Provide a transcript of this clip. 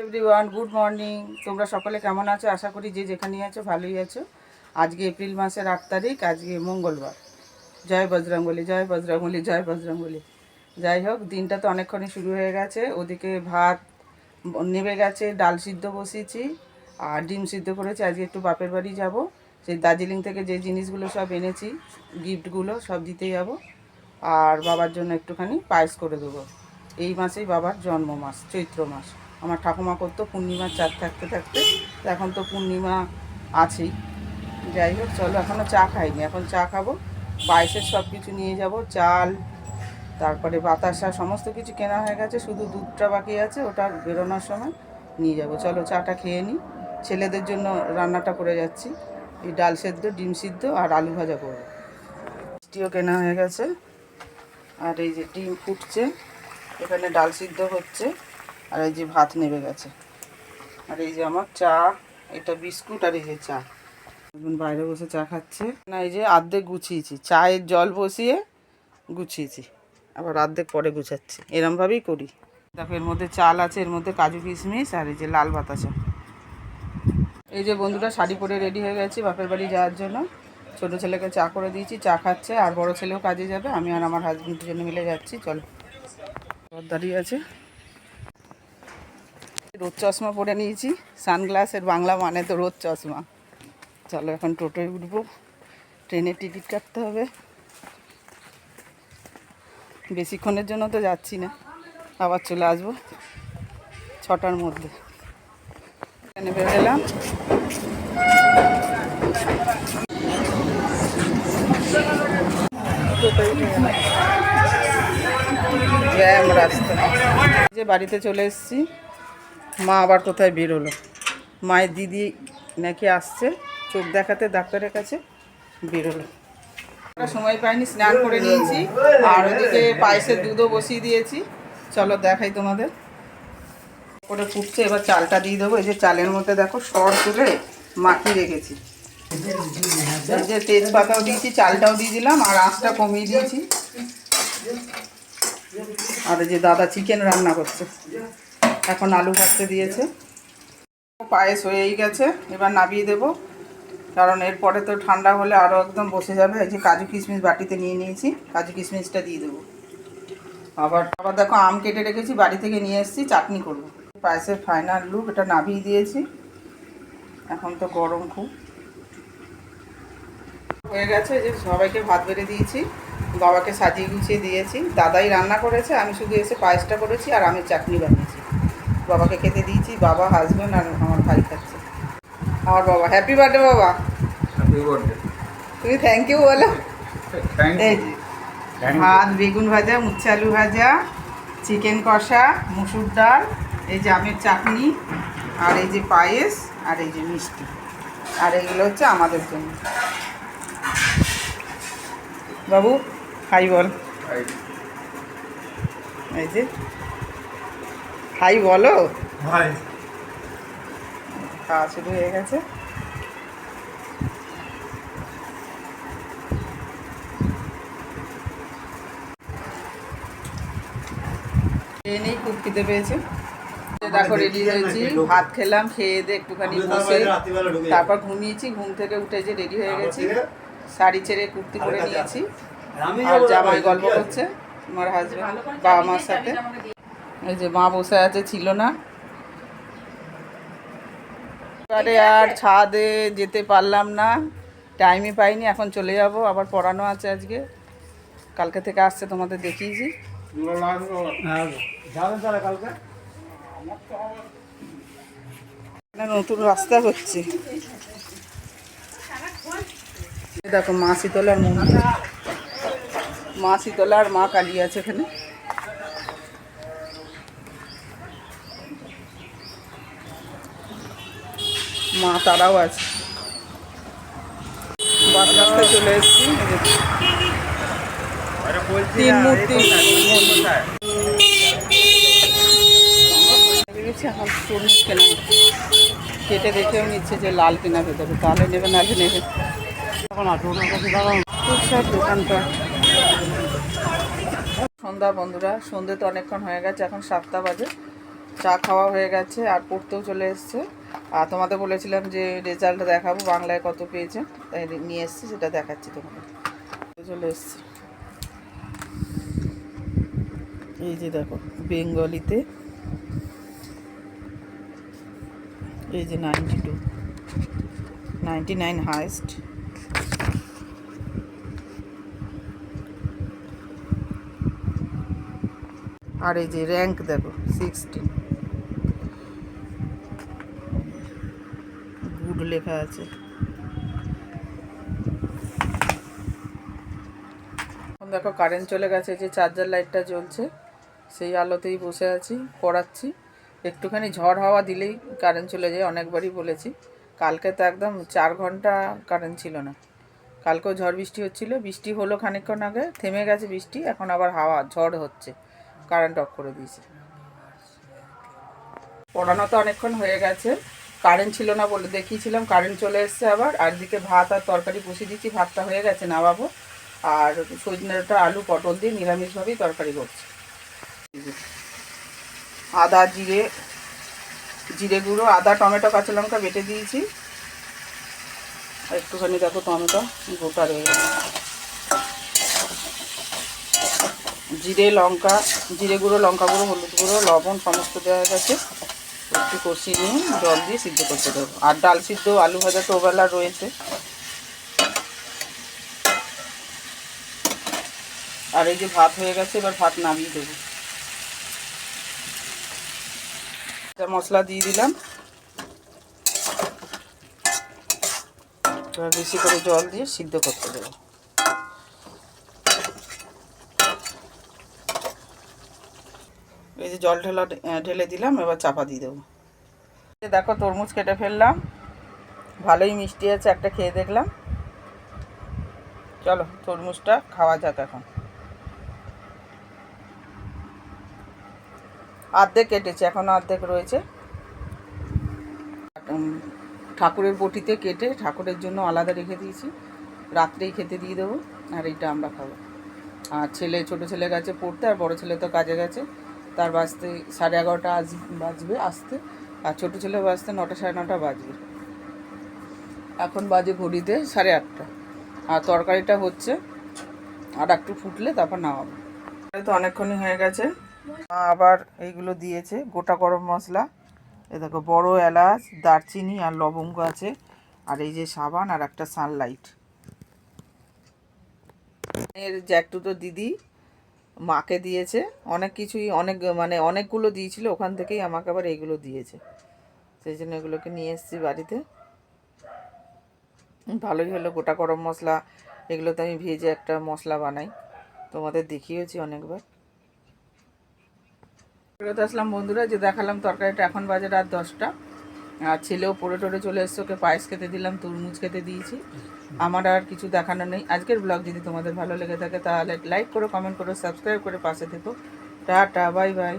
Everyone, good morning. তোমরা সকলে কেমন আছো? আশা করি যে যেখানেই আছো ভালোই আছো। আজকে এপ্রিল মাসের 8 তারিখ, আজকে মঙ্গলবার। জয় বজরংবলী, জয় বজরংবলী, জয় বজরংবলী। যাই হোক, দিনটা তো অনেকক্ষণই শুরু হয়ে গেছে। ওদিকে ভাত নেমে গেছে, ডাল সিদ্ধ বসিয়েছি আর ডিম সিদ্ধ করেছি। আজকে একটু বাপের বাড়ি যাব, সেই দার্জিলিং থেকে যে জিনিসগুলো সব এনেছি, গিফটগুলো সব দিতে যাব। আর বাবার জন্য একটুখানি পায়েস করে দেবো। এই মাসেই বাবার জন্ম মাস, চৈত্র মাস। আমার ঠাকুমা করতো পূর্ণিমার চাঁদ থাকতে থাকতে, এখন তো পূর্ণিমা আছেই। যাই হোক, চলো, এখনও চা খাইনি, এখন চা খাবো। পায়েসের সব কিছু নিয়ে যাব, চাল, তারপরে বাতাসা, সমস্ত কিছু কেনা হয়ে গেছে, শুধু দুধটা বাকি আছে, ওটা বেরোনোর সময় নিয়ে যাব। চলো চাটা খেয়ে নিই। ছেলেদের জন্য রান্নাটা করে যাচ্ছি, এই ডাল সেদ্ধ, ডিম সিদ্ধ আর আলু ভাজা করবো। মিষ্টিও কেনা হয়ে গেছে, আর এই যে ডিম ফুটছে, এখানে ডাল সিদ্ধ হচ্ছে, আর এই যে ভাত নেমে গেছে, আর এই যে আমার চা, এটা বিস্কুট, আর এই যে চা। এখন বাইরে বসে চা খাচ্ছে না, এই যে অর্ধেক গুছিয়েছি, চায়ের জল বসিয়ে গুছিয়েছি, আবার অর্ধেক পরে গুছাচ্ছি, এরমভাবেই করি। দেখো, এর মধ্যে চাল আছে, এর মধ্যে কাজু কিশমিশ, আর এই যে লাল বাতাসা। এই যে বন্ধুরা, শাড়ি পরে রেডি হয়ে গেছি বাপের বাড়ি যাওয়ার জন্য। ছোটো ছেলেকে চা করে দিয়েছি, চা খাচ্ছে, আর বড় ছেলেও কাজে যাবে, আমি আর আমার হাজবেন্ড দুজনে মিলে যাচ্ছি। চলো, দাঁড়িয়ে আছে। রোদ চশমা পরে নিয়েছি, সানগ্লাসের বাংলা মানে তো রোদ চশমা। চলো, এখন টোটোয় উঠবো, ট্রেনের টিকিট কাটতে হবে। বেশিক্ষণের জন্য তো যাচ্ছি না, আবার চলে আসবো 6টার মধ্যে। এখানে বেরোলাম, জ্যাম রাস্তা। যে বাড়িতে চলে এসেছি, মা আবার কোথায় বেরোলো। মায়ের দিদি নাকি আসছে চোখ দেখাতে, ডাক্তারের কাছে বেরোলো। সময় পাইনি, স্নান করে নিয়েছি, আর ওদিকে পায়েসের দুধও বসিয়ে দিয়েছি। চলো দেখাই তোমাদের। করে ফুটছে, এবার চালটা দিয়ে দেবো। এই যে চালের মধ্যে দেখো সর তুলে মাখিয়ে রেখেছি, এই যে তেজপাতাও দিয়েছি, চালটাও দিয়ে দিলাম, আর আঁচটা কমিয়ে দিয়েছি। আর এই যে দাদা চিকেন রান্না করছে, এখন আলু ভাজতে দিয়েছে। পায়েস হয়েই গেছে, এবার নামিয়ে দেবো, কারণ এরপরে তো ঠান্ডা হলে আরও একদম বসে যাবে। এই যে কাজু কিশমিশ বাটিতে নিয়ে নিয়েছি, কাজু কিশমিশটা দিয়ে দেবো। আবার দেখো, আম কেটে রেখেছি, বাড়ি থেকে নিয়ে এসেছি, চাটনি করবো। পায়েসের ফাইনাল লুক, এটা নামিয়ে দিয়েছি, এখন তো গরম খুব। হয়ে গেছে, এই যে সবাইকে ভাত বেড়ে দিয়েছি, বাবাকে সাজিয়ে গুছিয়ে দিয়েছি। দাদাই রান্না করেছে, আমি শুধু এসে পায়েসটা করেছি আর আমি চাটনি বানিয়েছি। বাবাকে খেতে দিয়েছি, বাবা, হাজব্যান্ড আর আমার ভাই খাচ্ছে। আমার বাবা, হ্যাপি বার্থডে বাবা। Happy birthday. তুমি থ্যাংক ইউ বলো। এই যে ভাত, বেগুন ভাজা, উচ্ছে আলু ভাজা, চিকেন কষা, মুসুর ডাল, এই যে আমের চাটনি, আর এই যে পায়েস, আর এই যে মিষ্টি, আর এইগুলো হচ্ছে আমাদের জন্য। বাবু হাই বল, এই যে হাই বলো। খাওয়া শুরু হয়ে গেছে। ট্রেনেই খুব খিদে পেয়েছে। দেখো রেডি হয়েছি, ভাত খেলাম, খেয়ে দিয়ে একটুখানি বসে তারপর ঘুমিয়েছি। ঘুম থেকে উঠে যে রেডি হয়ে গেছি, শাড়ি ছেড়ে কুর্তি পরে নিয়েছি, আর জামাই গল্প করছে আমার হাজব্যান্ড বাবা মার সাথে। এই যে মা বসে আছে, ছিল না। এবারে আর ছাদে যেতে পারলাম না, টাইমই পাইনি। এখন চলে যাব, আবার পড়ানো আছে আজকে, কালকে থেকে আসছে, তোমাদের দেখিয়েছি। নতুন রাস্তা হচ্ছে, দেখো মা শীতলার মন্দির, মা শীতলা আর মা কালী আছে এখানে। মা তারাও আছে। বাস রাস্তায় চলে এসেছি, তিন মূর্তি। এখন তরমুজ কেনা হচ্ছে, কেটে দেখেও নিচ্ছে যে লাল কেনা ভেতরে, তাহলে নেবে, নাহলে নেবে। খুব সব দোকানটা। সন্ধ্যা বন্ধুরা, সন্ধ্যে তো অনেকক্ষণ হয়ে গেছে, এখন 7টা বাজে। চা খাওয়া হয়ে গেছে আর পড়তেও চলে এসছে। আর তোমাদের বলেছিলাম যে রেজাল্ট দেখাবো বাংলায় কত পেয়েছে, তাই নিয়ে এসছি, সেটা দেখাচ্ছি তোমাদের। চলে এসছি, এই যে দেখো বেঙ্গলিতে এই যে 92, 99 হাইস্ট। আর এই যে র্যাঙ্ক দেখো 16, গুড লেখা আছে। এখন দেখো কারেন্ট চলে গেছে, যে চার্জার লাইটটা জ্বলছে সেই আলোতেই বসে আছি, পড়াচ্ছি। একটুখানি ঝড় হাওয়া দিলেই কারেন্ট চলে যায়, অনেকবারই বলেছি। কালকে তো একদম 4 ঘন্টা কারেন্ট ছিল না। কালকেও ঝড় বৃষ্টি হচ্ছিল, বৃষ্টি হলো খানিকক্ষণ আগে, থেমে গেছে বৃষ্টি, এখন আবার হাওয়া ঝড় হচ্ছে, কারেন্ট অফ করে দিয়েছে। পড়ানো তো অনেকক্ষণ হয়ে গেছে, কারেন্ট ছিল না বলে দেখিয়েছিলাম, কারেন্ট চলে এসছে আবার। আর দিকে ভাত আর তরকারি বসিয়ে দিচ্ছি, ভাতটা হয়ে গেছে, নামাবো। আর সজনেটা আলু পটল দিয়ে নিরামিষভাবেই তরকারি করছি। আদা জিরে, জিরে গুঁড়ো, আদা টমেটো কাঁচা লঙ্কা বেটে দিয়েছি। আর একটুখানি দেখো টমেটো গোটা রয়ে গেছে। জিরে লঙ্কা, জিরে গুঁড়ো, লঙ্কা গুঁড়ো, হলুদ গুঁড়ো, লবণ সমস্ত দেওয়া গেছে। একটু কষিয়ে নিয়ে জল দিয়ে সিদ্ধ করতে দেবো। আর ডাল সিদ্ধ, আলু ভাজা তো ওবেলা রয়েছে। আর এই যে ভাত হয়ে গেছে, এবার ভাত নামিয়ে দেবো। মশলা দিয়ে দিলাম, এবার বেশি করে জল দিয়ে সিদ্ধ করতে দেবো। এই যে জল ঢেলে দিলাম, এবার চাপা দিয়ে দেবো। দেখো তরমুজ কেটে ফেললাম, ভালোই মিষ্টি আছে, একটা খেয়ে দেখলাম। চলো তরমুজটা খাওয়া যাক। এখন অর্ধেক কেটেছে, এখনও অর্ধেক রয়েছে। ঠাকুরের বটিতে কেটে ঠাকুরের জন্য আলাদা রেখে দিয়েছি, রাত্রেই খেতে দিয়ে দেবো। আর এইটা আমরা খাবো। আর ছেলে, ছোটো ছেলে গেছে পড়তে, আর বড় ছেলে তো কাজে গেছে, তার বাজতে 11:30 বাজবে আসতে। আর ছোটো ছেলে বাজতে 9টা 9:30 বাজবে। এখন বাজে ঘড়িতে 8:30। আর তরকারিটা হচ্ছে, আর একটু ফুটলে তারপর নামাবো। তো অনেকক্ষণই হয়ে গেছে। আবার এইগুলো দিয়েছে, গোটা গরম মশলা, এ দেখো বড় এলাচ, দারচিনি আর লবঙ্গ আছে। আর এই যে সাবান আর একটা সানলাইট। এর জ্যাকটুটো দিদি মাকে দিয়েছে, অনেক কিছুই, অনেক মানে অনেকগুলো দিয়েছিল, ওখান থেকেই আমাকে আবার এইগুলো দিয়েছে, সেই জন্য এগুলোকে নিয়ে এসেছি বাড়িতে। ভালোই হলো, গোটা গরম মশলা, এগুলো তো আমি ভেজে একটা মশলা বানাই, তোমাদের দেখিয়েছি অনেকবার। ফেরত আসলাম বন্ধুরা, যে দেখালাম তরকারিটা। এখন বাজে রাত 10টা। আর ছেলেও পড়ে টড়ে চলে এসছে, ওকে পায়েস খেতে দিলাম, তরমুজ খেতে দিয়েছি। আমার আর কিছু দেখানো নেই। আজকের ব্লগ যদি তোমাদের ভালো লেগে থাকে তাহলে লাইক করো, কমেন্ট করো, সাবস্ক্রাইব করে পাশে থেকো। Tata, bye bye.